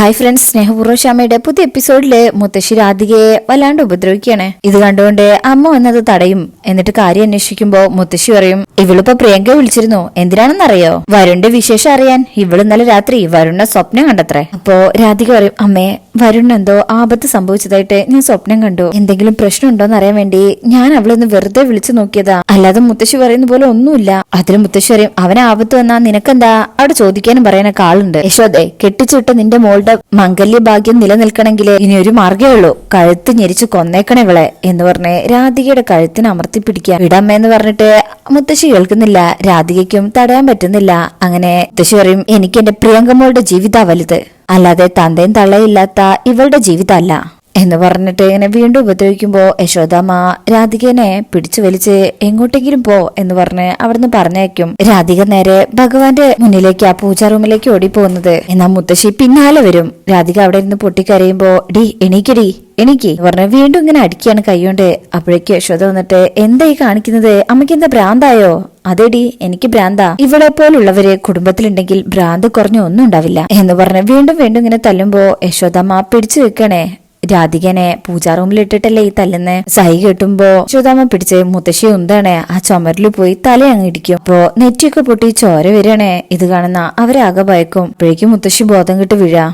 Hi friends, സ്നേഹപൂർവ്വ ശ്യാമയുടെ പുതിയ എപ്പിസോഡില് മുത്തശ്ശി രാധികയെ വല്ലാണ്ട് ഉപദ്രവിക്കുകയാണ്. ഇത് കണ്ടുകൊണ്ട് അമ്മ വന്നത് തടയും. എന്നിട്ട് കാര്യം അന്വേഷിക്കുമ്പോ മുത്തശ്ശി പറയും, ഇവളിപ്പോ പ്രിയങ്ക വിളിച്ചിരുന്നു, എന്തിനാണെന്നറിയോ? വരുണിന്റെ വിശേഷം അറിയാൻ. ഇവള് ഇന്നലെ രാത്രി വരുണിനെ സ്വപ്നം കണ്ടത്രേ. അപ്പോ രാധിക പറയും, അമ്മേ, വരുണിന് എന്തോ ആപത്ത് സംഭവിച്ചതായിട്ട് ഞാൻ സ്വപ്നം കണ്ടു. എന്തെങ്കിലും പ്രശ്നം ഉണ്ടോന്ന് അറിയാൻ വേണ്ടി ഞാൻ അവളൊന്ന് വെറുതെ വിളിച്ചു നോക്കിയതാ, അല്ലാതെ മുത്തശ്ശി പറയുന്ന പോലെ ഒന്നുമില്ല. അതിന് മുത്തശ്ശി പറയും, അവന് ആപത്ത് വന്നാ നിനക്കെന്താ അവിടെ ചോദിക്കാനും പറയാനൊക്കെ ആളുണ്ട്. യശോദേ, കെട്ടിച്ചുവിട്ട നിന്റെ മോളുടെ മംഗല്യ ഭാഗ്യം നിലനിൽക്കണമെങ്കിൽ ഇനി ഒരു മാർഗേ ഉള്ളൂ, കഴുത്ത് ഞെരിച്ച് കൊന്നേക്കണേ ഇവളെ എന്ന് പറഞ്ഞ് രാധികയുടെ കഴുത്തിന് അമർത്തി പിടിക്കുക. ഇടമ്മേന്ന് പറഞ്ഞിട്ട് മുത്തശ്ശി കേൾക്കുന്നില്ല, രാധികയ്ക്കും തടയാൻ പറ്റുന്നില്ല. അങ്ങനെ മുത്തശ്ശി പറയും, എനിക്ക് എന്റെ പ്രിയങ്കമ്മളുടെ ജീവിതാ വലുത്, അല്ലാതെ തന്തയും തള്ളയില്ലാത്ത ഇവളുടെ ജീവിതമല്ല എന്ന് പറഞ്ഞിട്ട് ഇങ്ങനെ വീണ്ടും ഉപദ്രവിക്കുമ്പോ യശോദാമ്മ രാധികനെ പിടിച്ചു വലിച്ച് എങ്ങോട്ടെങ്കിലും പോ എന്ന് പറഞ്ഞ് അവിടുന്ന് പറഞ്ഞയക്കും. രാധിക നേരെ ഭഗവാന്റെ മുന്നിലേക്ക്, ആ പൂജാ റൂമിലേക്ക് ഓടിപ്പോകുന്നത്. എന്നാ മുത്തശ്ശി പിന്നാലെ വരും. രാധിക അവിടെ ഇരുന്ന് പൊട്ടിക്കരയുമ്പോ, ഡി എണീക്കടി എനിക്ക് പറഞ്ഞ വീണ്ടും ഇങ്ങനെ അടിക്കുകയാണ് കൈകൊണ്ട്. അപ്പോഴേക്ക് യശോദ വന്നിട്ട്, എന്തായി കാണിക്കുന്നത്? അമ്മയ്ക്ക് എന്താ ഭ്രാന്തായോ? അതേടി, എനിക്ക് ഭ്രാന്താ. ഇവളെ പോലുള്ളവര് കുടുംബത്തിലുണ്ടെങ്കിൽ ഭ്രാന്ത് കുറഞ്ഞ ഒന്നും ഉണ്ടാവില്ല എന്ന് പറഞ്ഞ് വീണ്ടും വീണ്ടും ഇങ്ങനെ തല്ലുമ്പോ യശോദാമ്മ പിടിച്ചു വെക്കണേ. രാധികനെ പൂജാ റൂമിൽ ഇട്ടിട്ടല്ലേ ഈ തല്ലുന്ന്. സൈ കെട്ടുമ്പോ യശോദാമ്മ പിടിച്ച് മുത്തശ്ശി ഉന്താണ് ആ ചുമരിൽ പോയി തല അങ്ങ് ഇടിക്കും. അപ്പോ നെറ്റിയൊക്കെ പൊട്ടി ചോര വരികയാണേ. ഇത് കാണുന്ന അവരാകെ ഭയക്കും. അപ്പോഴേക്കും മുത്തശ്ശി ബോധം കെട്ട് വീഴാ.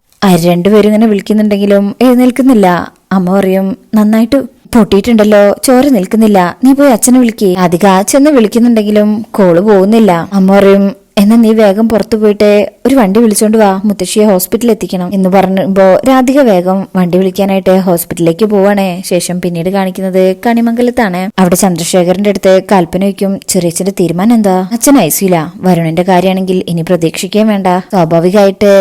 രണ്ടുപേരും ഇങ്ങനെ വിളിക്കുന്നുണ്ടെങ്കിലും എഴുന്നേൽക്കുന്നില്ല. അമ്മ പറയും, നന്നായിട്ട് പൊട്ടിയിട്ടുണ്ടല്ലോ, ചോര നിൽക്കുന്നില്ല, നീ പോയി അച്ഛനെ വിളിക്കേ. രാധിക ചെന്ന് വിളിക്കുന്നുണ്ടെങ്കിലും കോള് പോകുന്നില്ല. അമ്മ പറയും, എന്നാ നീ വേഗം പുറത്തു പോയിട്ട് ഒരു വണ്ടി വിളിച്ചോണ്ട് വാ, മുത്തശ്ശിയെ ഹോസ്പിറ്റലിൽ എത്തിക്കണം എന്ന് പറയുമ്പോ രാധിക വേഗം വണ്ടി വിളിക്കാനായിട്ട് ഹോസ്പിറ്റലിലേക്ക് പോവാണേ. ശേഷം പിന്നീട് കാണിക്കുന്നത് കണിമംഗലത്താണ്. അവിടെ ചന്ദ്രശേഖരന്റെ അടുത്ത് കൽപ്പന വയ്ക്കും, ചെറിയച്ഛന്റെ തീരുമാനം എന്താ? അച്ഛൻ ഐസിയില്ല. വരുണിന്റെ കാര്യമാണെങ്കിൽ ഇനി പ്രതീക്ഷിക്കാൻ വേണ്ട. സ്വാഭാവികമായിട്ട്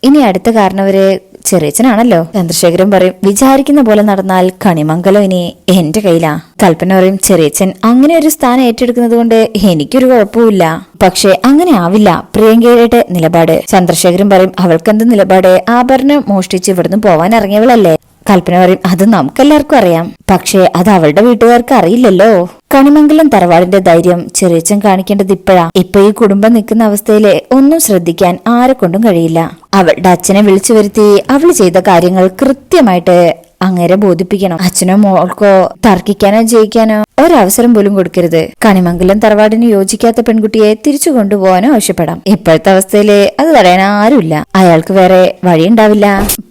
ഇനി അടുത്ത കാരണവര് ചെറിയച്ഛനാണല്ലോ. ചന്ദ്രശേഖരൻ പറയും, വിചാരിക്കുന്ന പോലെ നടന്നാൽ കണിമംഗലം ഇനി എന്റെ കയ്യിലാ. കൽപ്പന പറയും, ചെറിയച്ഛൻ അങ്ങനെ ഒരു സ്ഥാനം ഏറ്റെടുക്കുന്നത് കൊണ്ട് എനിക്കൊരു കുഴപ്പമില്ല. പക്ഷെ അങ്ങനെ ആവില്ല പ്രിയങ്കയുടെ നിലപാട്. ചന്ദ്രശേഖരൻ പറയും, അവൾക്കെന്ത് നിലപാട്? ആഭരണം മോഷ്ടിച്ച് ഇവിടുന്ന് പോവാൻ ഇറങ്ങിയവളല്ലേ. കൽപ്പന പറയും, അത് നമുക്കെല്ലാവർക്കും അറിയാം, പക്ഷെ അത് അവളുടെ വീട്ടുകാർക്ക് അറിയില്ലല്ലോ. കണിമംഗലം തറവാടിന്റെ ധൈര്യം ചെറിയച്ഛൻ കാണിക്കേണ്ടത് ഇപ്പോഴാ. ഇപ്പൊ ഈ കുടുംബം നിൽക്കുന്ന അവസ്ഥയില് ഒന്നും ശ്രദ്ധിക്കാൻ ആരെ കൊണ്ടും കഴിയില്ല. അവളുടെ അച്ഛനെ വിളിച്ചു വരുത്തി അവള് ചെയ്ത കാര്യങ്ങൾ കൃത്യമായിട്ട് അങ്ങേരെ ബോധിപ്പിക്കണം. അച്ഛനോ മോൾക്കോ തർക്കിക്കാനോ ജയിക്കാനോ ഒരവസരം പോലും കൊടുക്കരുത്. കണിമംഗലം തറവാടിന് യോജിക്കാത്ത പെൺകുട്ടിയെ തിരിച്ചു കൊണ്ടുപോകാനോ ആവശ്യപ്പെടാം. ഇപ്പോഴത്തെ അവസ്ഥയില് അത് തടയാൻ ആരുമില്ല. അയാൾക്ക് വേറെ വഴിയുണ്ടാവില്ല.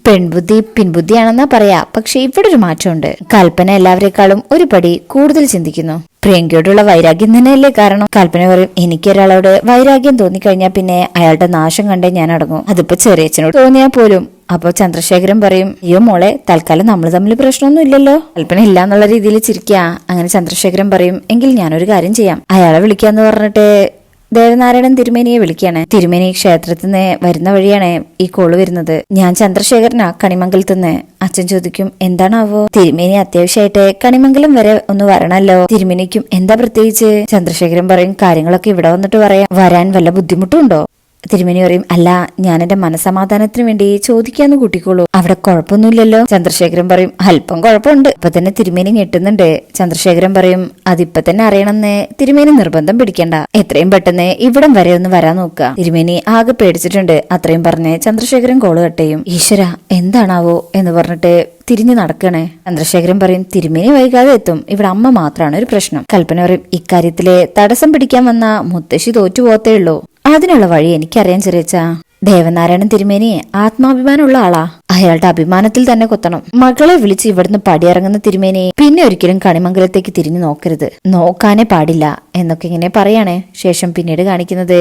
പെൺബുദ്ധി പിൻബുദ്ധിയാണെന്നാ പറയാ, പക്ഷെ ഇവിടെ ഒരു മാറ്റമുണ്ട്. കൽപ്പന എല്ലാവരെക്കാളും ഒരു പടി കൂടുതൽ ചിന്തിക്കുന്നു. പ്രിയങ്കയോടുള്ള വൈരാഗ്യം തന്നെയല്ലേ കാരണം. കൽപ്പന പറയും, എനിക്കൊരാളോട് വൈരാഗ്യം തോന്നിക്കഴിഞ്ഞാൽ പിന്നെ അയാളുടെ നാശം കണ്ടേ ഞാൻ അടങ്ങും. അതിപ്പോ ചെറിയച്ഛനോട് തോന്നിയാൽ പോലും. അപ്പൊ ചന്ദ്രശേഖരൻ പറയും, അയ്യോ മോളെ, തൽക്കാലം നമ്മൾ തമ്മിൽ പ്രശ്നമൊന്നും ഇല്ലല്ലോ. കൽപ്പന ഇല്ല എന്നുള്ള രീതിയിൽ ചിരിക്കുക. അങ്ങനെ ചന്ദ്രശേഖരൻ പറയും, എങ്കിൽ ഞാനൊരു കാര്യം ചെയ്യാം. അയാളെ വിളിക്കാന്ന് പറഞ്ഞിട്ട് ദേവനാരായണൻ തിരുമേനിയെ വിളിക്കാണ്. തിരുമേനി ക്ഷേത്രത്തിൽ നിന്ന് വരുന്ന വഴിയാണ് ഈ കോള് വരുന്നത്. ഞാൻ ചന്ദ്രശേഖരനാ, കണിമംഗലത്തുനിന്ന്. അച്ഛൻ ചോദിക്കും, എന്താണാവോ? തിരുമേനി അത്യാവശ്യമായിട്ട് കണിമംഗലം വരെ ഒന്ന് വരണല്ലോ. തിരുമേനിക്കും എന്താ പ്രത്യേകിച്ച്? ചന്ദ്രശേഖരൻ പറയും, കാര്യങ്ങളൊക്കെ ഇവിടെ വന്നിട്ട് പറയാം. വരാൻ വല്ല ബുദ്ധിമുട്ടുണ്ടോ? തിരുമേനി പറയും, അല്ല, ഞാൻ എന്റെ മനസമാധാനത്തിന് വേണ്ടി ചോദിക്കാന്ന് കൂട്ടിക്കോളൂ, അവിടെ കുഴപ്പമൊന്നുമില്ലല്ലോ. ചന്ദ്രശേഖരൻ പറയും, അല്പം കുഴപ്പമുണ്ട്. ഇപ്പൊ തന്നെ തിരുമേനി ഞെട്ടുന്നുണ്ട്. ചന്ദ്രശേഖരൻ പറയും, അതിപ്പൊ തന്നെ അറിയണമെന്ന് തിരുമേനി നിർബന്ധം പിടിക്കണ്ട, എത്രയും പെട്ടെന്ന് ഇവിടം വരെ ഒന്ന് വരാൻ നോക്കുക. തിരുമേനി ആകെ പേടിച്ചിട്ടുണ്ട്. അത്രയും പറഞ്ഞ് ചന്ദ്രശേഖരൻ കോള് കട്ട് ചെയ്യും. ഈശ്വര, എന്താണാവോ എന്ന് പറഞ്ഞിട്ട് തിരിഞ്ഞു നടക്കണേ. ചന്ദ്രശേഖരൻ പറയും, തിരുമേനി വൈകാതെ എത്തും, ഇവിടെ അമ്മ മാത്രമാണ് ഒരു പ്രശ്നം. കൽപ്പന പറയും, ഇക്കാര്യത്തില് തടസ്സം പിടിക്കാൻ വന്ന മുത്തശ്ശി തോറ്റുപോകത്തേ ഉള്ളൂ, അതിനുള്ള വഴി എനിക്കറിയാൻ ചെറിയച്ച. ദേവനാരായണൻ തിരുമേനി ആത്മാഭിമാനമുള്ള ആളാ, അയാളുടെ അഭിമാനത്തിൽ തന്നെ കൊത്തണം. മകളെ വിളിച്ച് ഇവിടുന്ന് പടിയിറങ്ങുന്ന തിരുമേനി പിന്നെ ഒരിക്കലും കണിമംഗലത്തേക്ക് തിരിഞ്ഞു നോക്കരുത്, നോക്കാനേ പാടില്ല എന്നൊക്കെ ഇങ്ങനെ പറയാണേ. ശേഷം പിന്നീട് കാണിക്കുന്നത്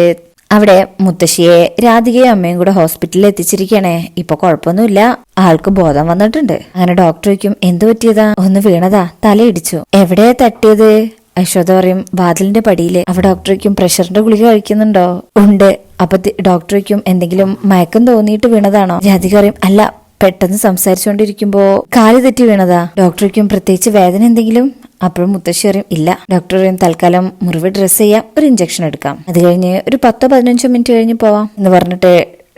അവിടെ മുത്തശ്ശിയെ രാധികയും അമ്മയും കൂടെ ഹോസ്പിറ്റലിൽ എത്തിച്ചിരിക്കണേ. ഇപ്പൊ കുഴപ്പമൊന്നുമില്ല, ആൾക്ക് ബോധം വന്നിട്ടുണ്ട്. അങ്ങനെ ഡോക്ടർ ചോദിക്കും, എന്ത് പറ്റിയതാ? ഒന്ന് വീണതാ, തലയിടിച്ചു. എവിടെയാ തട്ടിയത്? യശോദ പറയും, വാതിലിന്റെ പടിയില്. അപ്പൊ ഡോക്ടറേക്കും പ്രഷറിന്റെ ഗുളിക കഴിക്കുന്നുണ്ടോ? ഉണ്ട്. അപ്പൊ ഡോക്ടറേക്കും എന്തെങ്കിലും മയക്കം തോന്നിയിട്ട് വീണതാണോ? രാധിക പറയും, അല്ല, പെട്ടെന്ന് സംസാരിച്ചുകൊണ്ടിരിക്കുമ്പോ കാല് തെറ്റി വീണതാ. ഡോക്ടറേക്കും പ്രത്യേകിച്ച് വേദന എന്തെങ്കിലും? അപ്പോഴും മുത്തശ്ശി പറയും, ഇല്ല. ഡോക്ടർ പറയും, തൽക്കാലം മുറിവ് ഡ്രസ് ചെയ്യാം, ഒരു ഇഞ്ചക്ഷൻ എടുക്കാം, അത് കഴിഞ്ഞ് ഒരു 10-15 മിനിറ്റ് കഴിഞ്ഞ് പോവാം എന്ന് പറഞ്ഞിട്ട്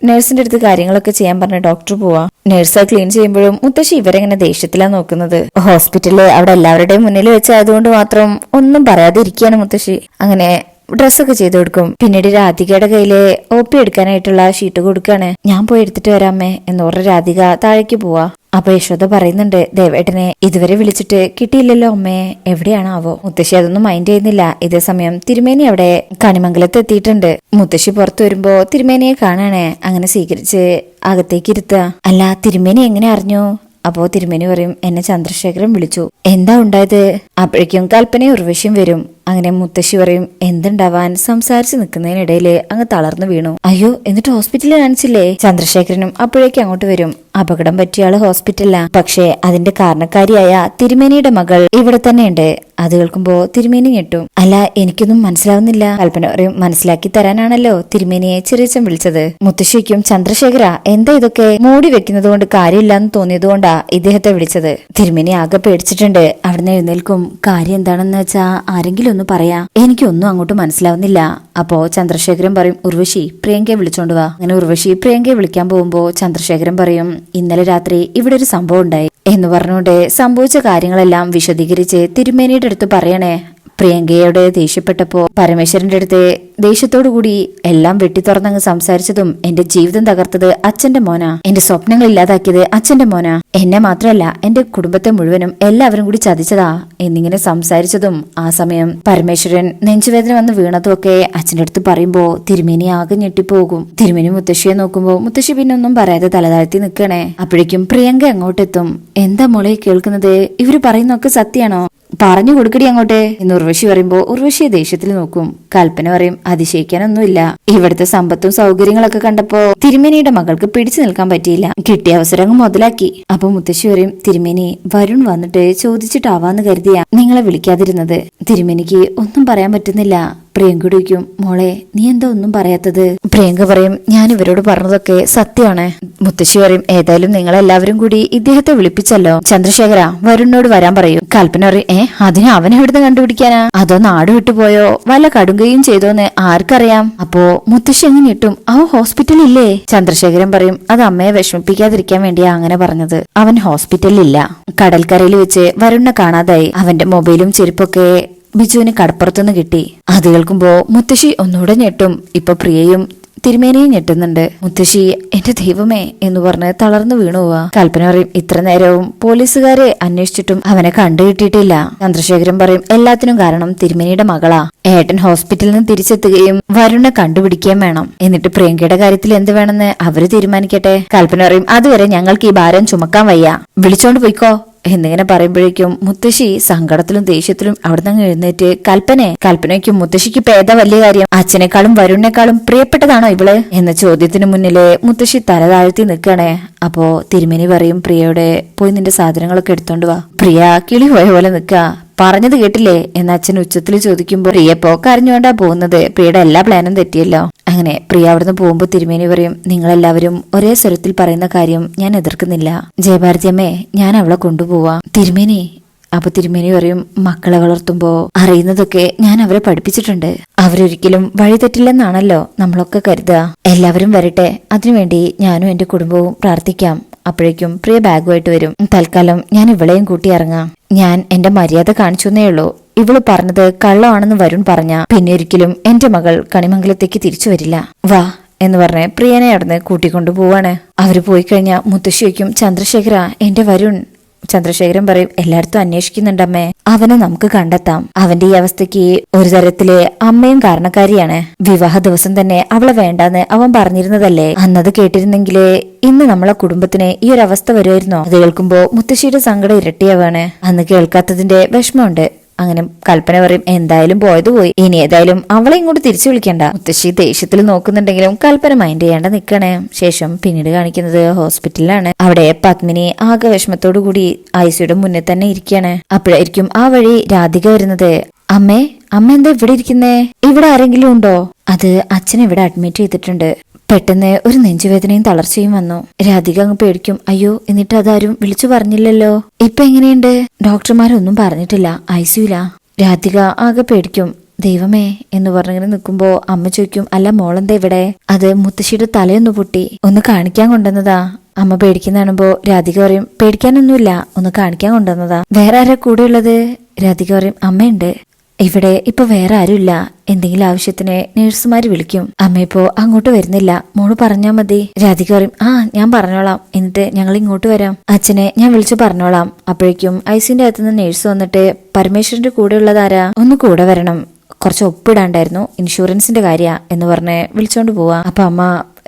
നഴ്സിന്റെ അടുത്ത് കാര്യങ്ങളൊക്കെ ചെയ്യാൻ പറഞ്ഞ ഡോക്ടർ പോവാ. നഴ്സ് ക്ലീൻ ചെയ്യുമ്പോഴും മുത്തശ്ശി ഇവരെങ്ങനെ ദേഷ്യത്തിലാ നോക്കുന്നത്. ഹോസ്പിറ്റലില് അവിടെ എല്ലാവരുടെയും മുന്നിൽ വെച്ചായതുകൊണ്ട് മാത്രം ഒന്നും പറയാതെ ഇരിക്കുകയാണ് മുത്തശ്ശി. അങ്ങനെ ഡ്രസ്സൊക്കെ ചെയ്തു കൊടുക്കും. പിന്നീട് രാധികയുടെ കയ്യില് OP എടുക്കാനായിട്ടുള്ള ഷീറ്റ് കൊടുക്കാണ്. ഞാൻ പോയി എടുത്തിട്ട് വരാമേ എന്ന് പറഞ്ഞ രാധിക താഴേക്ക് പോവാ. അപ്പൊ യശോദ പറയുന്നുണ്ട്, ദേവേട്ടനെ ഇതുവരെ വിളിച്ചിട്ട് കിട്ടിയില്ലല്ലോ അമ്മേ, എവിടെയാണാവോ? മുത്തശ്ശി അതൊന്നും മൈൻഡ് ചെയ്യുന്നില്ല. ഇതേ സമയം തിരുമേനി അവിടെ കണിമംഗലത്ത് എത്തിയിട്ടുണ്ട്. മുത്തശ്ശി പുറത്തു വരുമ്പോ തിരുമേനിയെ കാണാണേ. അങ്ങനെ സ്വീകരിച്ച് അകത്തേക്ക് ഇരുത്തുക. അല്ല, തിരുമേനി എങ്ങനെ അറിഞ്ഞു? അപ്പോ തിരുമേനി പറയും, എന്നെ ചന്ദ്രശേഖരൻ വിളിച്ചു. എന്താ ഉണ്ടായത്? അപ്പോഴേക്കും കൽപ്പനയും ഉർവശിയും വരും. അങ്ങനെ മുത്തശ്ശി പറയും, എന്തുണ്ടാവാൻ? സംസാരിച്ച് നിൽക്കുന്നതിനിടയില് അങ്ങ് തളർന്നു വീണു. അയ്യോ, എന്നിട്ട് ഹോസ്പിറ്റലിൽ കാണിച്ചില്ലേ? ചന്ദ്രശേഖരനും അപ്പോഴേക്കും അങ്ങോട്ട് വരും. അപകടം പറ്റിയ ആള് ഹോസ്പിറ്റലിലാ, പക്ഷേ അതിന്റെ കാരണക്കാരിയായ തിരുമേനിയുടെ മകൾ ഇവിടെ തന്നെയുണ്ട്. അത് കേൾക്കുമ്പോ തിരുമേനി ഞെട്ടും. അല്ല, എനിക്കൊന്നും മനസ്സിലാവുന്നില്ല. കൽപ്പന പറയും, മനസ്സിലാക്കി തരാനാണല്ലോ തിരുമേനിയെ ചെറിയച്ചൻ വിളിച്ചത്. മുത്തശ്ശിക്കും, ചന്ദ്രശേഖര എന്താ ഇതൊക്കെ? മൂടി വെക്കുന്നത് കൊണ്ട് കാര്യമില്ലാന്ന് തോന്നിയതുകൊണ്ടാ ഇദ്ദേഹത്തെ വിളിച്ചത്. തിരുമേനി ആകെ പേടിച്ചിട്ടുണ്ട്. അവിടുന്ന് എഴുന്നേൽക്കും. കാര്യം എന്താണെന്ന് വെച്ചാ ആരെങ്കിലും ഒന്ന് പറയാ, എനിക്കൊന്നും അങ്ങോട്ട് മനസ്സിലാവുന്നില്ല. അപ്പോ ചന്ദ്രശേഖരൻ പറയും, ഉർവശി പ്രിയങ്കയെ വിളിച്ചോണ്ട് വാ. അങ്ങനെ ഉർവശി പ്രിയങ്കയെ വിളിക്കാൻ പോകുമ്പോ ചന്ദ്രശേഖരൻ പറയും, ഇന്നലെ രാത്രി ഇവിടെ ഒരു സംഭവം ഉണ്ടായി എന്ന് പറഞ്ഞുകൊണ്ട് സംഭവിച്ച കാര്യങ്ങളെല്ലാം വിശദീകരിച്ച് തിരുമേനിയുടെ അടുത്ത് പറയണേ. പ്രിയങ്കയോട് ദേഷ്യപ്പെട്ടപ്പോ പരമേശ്വരന്റെ അടുത്ത് ദേഷ്യത്തോടുകൂടി എല്ലാം വെട്ടിത്തുറന്നങ്ങ് സംസാരിച്ചതും എന്റെ ജീവിതം തകർത്തത് അച്ഛന്റെ മോനാ, എന്റെ സ്വപ്നങ്ങൾ ഇല്ലാതാക്കിയത് അച്ഛന്റെ മോനാ, എന്നെ മാത്രമല്ല എന്റെ കുടുംബത്തെ മുഴുവനും എല്ലാവരും കൂടി ചതിച്ചതാ എന്നിങ്ങനെ സംസാരിച്ചതും ആ സമയം പരമേശ്വരൻ നെഞ്ചുവേദന വന്ന് വീണതും ഒക്കെ അച്ഛന്റെ അടുത്ത് പറയുമ്പോ തിരുമേനി ആകെ ഞെട്ടിപ്പോകും. തിരുമേനി മുത്തശ്ശിയെ നോക്കുമ്പോ മുത്തശ്ശി പിന്നെ ഒന്നും പറയാതെ തലതാഴ്ത്തി നിൽക്കണേ. അപ്പോഴേക്കും പ്രിയങ്ക അങ്ങോട്ടെത്തും. എന്താ മോളെ കേൾക്കുന്നത്? ഇവര് പറയുന്നൊക്കെ സത്യാണോ? പറഞ്ഞു കൊടുക്കടി അങ്ങോട്ടെ എന്ന് ഉർവശി പറയുമ്പോ ഉർവശിയെ ദേഷ്യത്തിൽ നോക്കും. കൽപ്പന പറയും, അതിശയിക്കാനൊന്നുമില്ല. ഇവിടുത്തെ സമ്പത്തും സൗകര്യങ്ങളൊക്കെ കണ്ടപ്പോ തിരുമേനിയുടെ മകൾക്ക് പിടിച്ചു നിൽക്കാൻ പറ്റിയില്ല. കിട്ടിയ അവസരം അങ്ങ് മുതലാക്കി. അപ്പൊ മുത്തശ്ശി പറയും, തിരുമേനി വരുൺ വന്നിട്ട് ചോദിച്ചിട്ടാവാന്ന് കരുതിയാ നിങ്ങളെ വിളിക്കാതിരുന്നത്. തിരുമേനിക്ക് ഒന്നും പറയാൻ പറ്റുന്നില്ല. പ്രിയങ്ക ചോദിക്കും, മോളെ നീ എന്താ ഒന്നും പറയാത്തത്? പ്രിയങ്ക പറയും, ഞാൻ ഇവരോട് പറഞ്ഞതൊക്കെ സത്യമാണ്. മുത്തശ്ശി പറയും, ഏതായാലും നിങ്ങളെല്ലാവരും കൂടി ഇദ്ദേഹത്തെ വിളിപ്പിച്ചല്ലോ. ചന്ദ്രശേഖര വരുണിനോട് വരാൻ പറയൂ. കൽപ്പന പറയും, അതിന് അവനെ എവിടുന്ന് കണ്ടുപിടിക്കാനാ? അതോ നാട് വിട്ടുപോയോ വല്ല കടുങ്കയും ചെയ്തോന്ന് ആർക്കറിയാം? അപ്പോ മുത്തശ്ശി എങ്ങനെ ഇട്ടും അവൻ ഹോസ്പിറ്റലിൽ ഇല്ലേ? ചന്ദ്രശേഖരൻ പറയും, അത് അമ്മയെ വിഷമിപ്പിക്കാതിരിക്കാൻ വേണ്ടിയാ അങ്ങനെ പറഞ്ഞത്. അവൻ ഹോസ്പിറ്റലിലില്ല. കടൽക്കരയിൽ വെച്ച് വരുണിനെ കാണാതായി. അവന്റെ മൊബൈലും ചെരുപ്പൊക്കെ ബിജുവിന് കടപ്പുറത്തുനിന്ന് കിട്ടി. അത് കേൾക്കുമ്പോ മുത്തശ്ശി ഒന്നുകൂടെ ഞെട്ടും. ഇപ്പൊ പ്രിയയും തിരുമേനിയും ഞെട്ടുന്നുണ്ട്. മുത്തശ്ശി എന്റെ ദൈവമേ എന്ന് പറഞ്ഞ് തളർന്നു വീണു പോവാ. കൽപ്പന പറയും, ഇത്ര നേരവും പോലീസുകാരെ അന്വേഷിച്ചിട്ടും അവനെ കണ്ടുകിട്ടിയിട്ടില്ല. ചന്ദ്രശേഖരൻ പറയും, എല്ലാത്തിനും കാരണം തിരുമേനിയുടെ മകളാ. ഏട്ടൻ ഹോസ്പിറ്റലിൽ നിന്ന് തിരിച്ചെത്തുകയും വരുണിനെ കണ്ടുപിടിക്കുകയും വേണം. എന്നിട്ട് പ്രിയങ്കയുടെ കാര്യത്തിൽ എന്ത് വേണമെന്ന് അവര് തീരുമാനിക്കട്ടെ. കൽപ്പന പറയും, അതുവരെ ഞങ്ങൾക്ക് ഈ ഭാരം ചുമക്കാൻ വയ്യ, വിളിച്ചോണ്ട് പോയിക്കോ എന്നിങ്ങനെ പറയുമ്പോഴേക്കും മുത്തശ്ശി സങ്കടത്തിലും ദേഷ്യത്തിലും അവിടെ നിന്ന് എഴുന്നേറ്റ് കൽപ്പനയ്ക്കും മുത്തശ്ശിക്ക് പേദ വലിയ കാര്യം അച്ഛനേക്കാളും വരുണിനേക്കാളും പ്രിയപ്പെട്ടതാണോ ഇവള് എന്ന ചോദ്യത്തിന് മുന്നില് മുത്തശ്ശി തല താഴ്ത്തി നിൽക്കണേ. അപ്പോ തിരുമേനി പറയും, പ്രിയയോടെ പോയി നിന്റെ സാധനങ്ങളൊക്കെ എടുത്തോണ്ട് വാ. പ്രിയ കിളി പോയ പോലെ നിക്ക. പറഞ്ഞത് കേട്ടില്ലേ എന്ന് അച്ഛൻ ഉച്ചത്തിൽ ചോദിക്കുമ്പോൾ പ്രിയപ്പോ കരഞ്ഞുകൊണ്ടാ പോകുന്നത്. പ്രിയയുടെ എല്ലാ പ്ലാനും തെറ്റിയല്ലോ. അങ്ങനെ പ്രിയ അവിടുന്ന് പോകുമ്പോ തിരുമേനി പറയും, നിങ്ങളെല്ലാവരും ഒരേ സ്വരത്തിൽ പറയുന്ന കാര്യം ഞാൻ എതിർക്കുന്നില്ല. ജയഭാരതിയമ്മേ, ഞാൻ അവളെ കൊണ്ടുപോവാ. തിരുമേനി അപ്പൊ തിരുമേനി പറയും, മക്കളെ വളർത്തുമ്പോ അറിയുന്നതൊക്കെ ഞാൻ അവരെ പഠിപ്പിച്ചിട്ടുണ്ട്. അവരൊരിക്കലും വഴിതെറ്റില്ലെന്നാണല്ലോ നമ്മളൊക്കെ കരുതുക. എല്ലാവരും വരട്ടെ, അതിനുവേണ്ടി ഞാനും എന്റെ കുടുംബവും പ്രാർത്ഥിക്കാം. അപ്പോഴേക്കും പ്രിയ ബാഗുമായിട്ട് വരും. തൽക്കാലം ഞാൻ ഇവളെയും കൂട്ടി ഇറങ്ങാം. ഞാൻ എന്റെ മര്യാദ കാണിച്ചെന്നേ ഉള്ളൂ. ഇവള് പറഞ്ഞത് കള്ളമാണെന്ന് വരുൺ പറഞ്ഞ പിന്നെ ഒരിക്കലും എന്റെ മകൾ കണിമംഗലത്തേക്ക് തിരിച്ചു വരില്ല. വാ എന്ന് പറഞ്ഞ് പ്രിയനെ അവിടുന്ന് കൂട്ടിക്കൊണ്ടു പോവാണ്. അവര് പോയി കഴിഞ്ഞാൽ മുത്തശ്ശിക്കും, ചന്ദ്രശേഖര എന്റെ വരുൺ. ചന്ദ്രശേഖരൻ പറയും, എല്ലായിടത്തും അന്വേഷിക്കുന്നുണ്ടമ്മേ, അവനെ നമുക്ക് കണ്ടെത്താം. അവന്റെ ഈ അവസ്ഥയ്ക്ക് ഒരു തരത്തില് അമ്മയും കാരണക്കാരിയാണ്. വിവാഹ ദിവസം തന്നെ അവളെ വേണ്ടാന്ന് അവൻ പറഞ്ഞിരുന്നതല്ലേ. അന്നത് കേട്ടിരുന്നെങ്കിലേ ഇന്ന് നമ്മളെ കുടുംബത്തിന് ഈ ഒരു അവസ്ഥ വരുമായിരുന്നോ? അത് കേൾക്കുമ്പോ മുത്തശ്ശിയുടെ സങ്കടം ഇരട്ടിയാവാണ്. അന്ന് കേൾക്കാത്തതിന്റെ വിഷമമുണ്ട്. അങ്ങനെ കൽപ്പന പറയും, എന്തായാലും പോയത് പോയി, ഇനി ഏതായാലും അവളെ ഇങ്ങോട്ട് തിരിച്ചു വിളിക്കണ്ട. മുത്തശ്ശി ദേഷ്യത്തിൽ നോക്കുന്നുണ്ടെങ്കിലും കൽപ്പന മൈൻഡ് ചെയ്യാണ്ട് നിക്കണേ. ശേഷം പിന്നീട് കാണിക്കുന്നത് ഹോസ്പിറ്റലിലാണ്. അവിടെ പത്മിനി ആകെ വിഷമത്തോടു കൂടി ഐസിയുടെ മുന്നിൽ തന്നെ ഇരിക്കുകയാണ്. അപ്പോഴായിരിക്കും ആ വഴി രാധിക വരുന്നത്. അമ്മ എന്താ ഇവിടെ ഇരിക്കുന്നേ? ഇവിടെ ആരെങ്കിലും ഉണ്ടോ? അത് അച്ഛൻ ഇവിടെ അഡ്മിറ്റ് ചെയ്തിട്ടുണ്ട്. പെട്ടെന്ന് ഒരു നെഞ്ചുവേദനയും തളർച്ചയും വന്നു. രാധിക അങ്ങ് പേടിക്കും. അയ്യോ, എന്നിട്ട് അതാരും വിളിച്ചു പറഞ്ഞില്ലല്ലോ. ഇപ്പൊ എങ്ങനെയുണ്ട്? ഡോക്ടർമാരൊന്നും പറഞ്ഞിട്ടില്ല, ഐസിയുലാ. രാധിക ആകെ പേടിക്കും. ദൈവമേ എന്ന് പറഞ്ഞിങ്ങനെ നിൽക്കുമ്പോ അമ്മ ചോദിക്കും, അല്ല മോളെന്താ ഇവിടെ? അത് മുത്തശ്ശിയുടെ തലയൊന്ന് പൊട്ടി, ഒന്ന് കാണിക്കാൻ കൊണ്ടുവന്നതാ. അമ്മ പേടിക്കുന്ന കാണുമ്പോ രാധിക പറയും, പേടിക്കാനൊന്നുമില്ല, ഒന്ന് കാണിക്കാൻ കൊണ്ടുവന്നതാ. വേറെ ആരാ കൂടെ ഉള്ളത്? രാധിക പറയും, അമ്മയുണ്ട്. ഇവിടെ ഇപ്പൊ വേറെ ആരുമില്ല. എന്തെങ്കിലും ആവശ്യത്തിന് നേഴ്സുമാര് വിളിക്കും. അമ്മ ഇപ്പോ അങ്ങോട്ട് വരുന്നില്ല, മോള് പറഞ്ഞാ മതി. രാധിക പറയും, ആ ഞാൻ പറഞ്ഞോളാം, എന്നിട്ട് ഞങ്ങൾ ഇങ്ങോട്ട് വരാം. അച്ഛനെ ഞാൻ വിളിച്ചു പറഞ്ഞോളാം. അപ്പോഴേക്കും ഐസിന്റെ അകത്തുനിന്ന് നേഴ്സ് വന്നിട്ട്, പരമേശ്വരന്റെ കൂടെ ഉള്ളതാരാ, ഒന്ന് കൂടെ വരണം, കുറച്ച് ഒപ്പിടാണ്ടായിരുന്നു, ഇൻഷുറൻസിന്റെ കാര്യ എന്ന് പറഞ്ഞ് വിളിച്ചോണ്ട് പോവാ. അപ്പൊ അമ്മ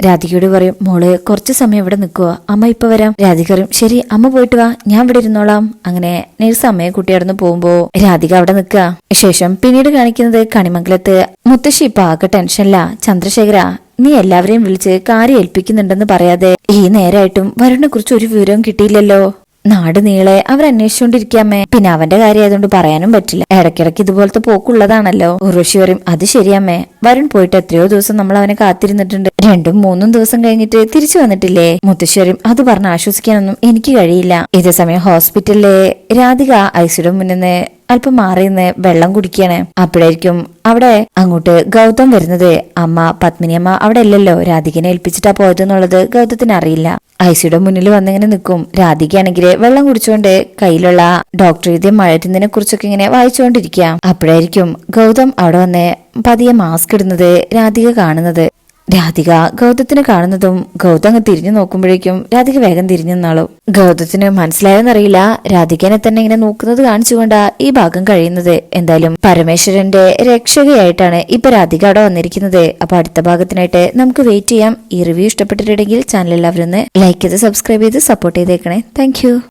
രാധികയോട് പറയും, മോള് കുറച്ച് സമയം ഇവിടെ നിൽക്കുക, അമ്മ ഇപ്പൊ വരാം. രാധിക പറയും, ശരി അമ്മ പോയിട്ട് വാ, ഞാൻ ഇവിടെ ഇരുന്നോളാം. അങ്ങനെ നേഴ്സ് അമ്മയെ കുട്ടിയടന്ന് പോകുമ്പോ രാധിക അവിടെ നിൽക്കുക. ശേഷം പിന്നീട് കാണിക്കുന്നത് കണിമംഗലത്ത് മുത്തശ്ശി ഇപ്പൊ ആകെ ടെൻഷനില്ല. ചന്ദ്രശേഖര, നീ എല്ലാവരെയും വിളിച്ച് കാര്യം ഏൽപ്പിക്കുന്നുണ്ടെന്ന് പറയാതെ ഈ നേരായിട്ടും വരുണിനെ കുറിച്ച് ഒരു വിവരവും കിട്ടിയില്ലല്ലോ. നാട് നീളെ അവരന്വേഷിച്ചോണ്ടിരിക്കാമേ. പിന്നെ അവന്റെ കാര്യം ആയതുകൊണ്ട് പറയാനും പറ്റില്ല. ഇടയ്ക്കിടയ്ക്ക് ഇതുപോലത്തെ പോക്കുള്ളതാണല്ലോ. ഉർവശി പറയും, അത് ശരിയമ്മേ, വരുൺ പോയിട്ട് എത്രയോ ദിവസം നമ്മൾ അവനെ കാത്തിരുന്നിട്ടുണ്ട്. 2-3 ദിവസം കഴിഞ്ഞിട്ട് തിരിച്ചു വന്നിട്ടില്ലേ. മുത്തശ്ശി പറയും, അത് പറഞ്ഞ് ആശ്വസിക്കാനൊന്നും എനിക്ക് കഴിയില്ല. ഇതേ സമയം ഹോസ്പിറ്റലിലെ രാധിക ഐസിയുടെ മുന്നിൽ നിന്ന് അല്പം മാറിയെന്ന് വെള്ളം കുടിക്കാണ്. അപ്പോഴായിരിക്കും അവിടെ അങ്ങോട്ട് ഗൗതം വരുന്നത്. അമ്മ പത്മിനിയമ്മ അവിടെ അല്ലല്ലോ, രാധികനെ ഏൽപ്പിച്ചിട്ടാ പോയതെന്നുള്ളത് ഗൗതത്തിന് അറിയില്ല. ഐസിയുടെ മുന്നിൽ വന്നിങ്ങനെ നിൽക്കും. രാധികയാണെങ്കിൽ വെള്ളം കുടിച്ചുകൊണ്ട് കയ്യിലുള്ള ഡോക്ടർ എഴുതിയ മഴത്തിനെ കുറിച്ചൊക്കെ ഇങ്ങനെ വായിച്ചുകൊണ്ടിരിക്കുക. അപ്പോഴായിരിക്കും ഗൗതം അവിടെ വന്ന് പതിയെ മാസ്ക് ഇടുന്നത് രാധിക കാണുന്നത്. രാധിക ഗൗതത്തിനെ കാണുന്നതും ഗൗതം അങ്ങ് തിരിഞ്ഞു നോക്കുമ്പോഴേക്കും രാധിക വേഗം തിരിഞ്ഞു നിന്നാളും. ഗൗതത്തിന് മനസ്സിലായെന്നറിയില്ല, രാധികനെ തന്നെ ഇങ്ങനെ നോക്കുന്നത് കാണിച്ചുകൊണ്ടാ ഈ ഭാഗം കഴിയുന്നത്. എന്തായാലും പരമേശ്വരന്റെ രക്ഷകയായിട്ടാണ് ഇപ്പൊ രാധിക അവിടെ വന്നിരിക്കുന്നത്. അപ്പൊ അടുത്ത ഭാഗത്തിനായിട്ട് നമുക്ക് വെയിറ്റ് ചെയ്യാം. ഈ റിവ്യൂ ഇഷ്ടപ്പെട്ടിട്ടുണ്ടെങ്കിൽ ചാനൽ എല്ലാവരും ഒന്ന് ലൈക്ക് ചെയ്ത് സബ്സ്ക്രൈബ് ചെയ്ത് സപ്പോർട്ട് ചെയ്തേക്കണേ. താങ്ക്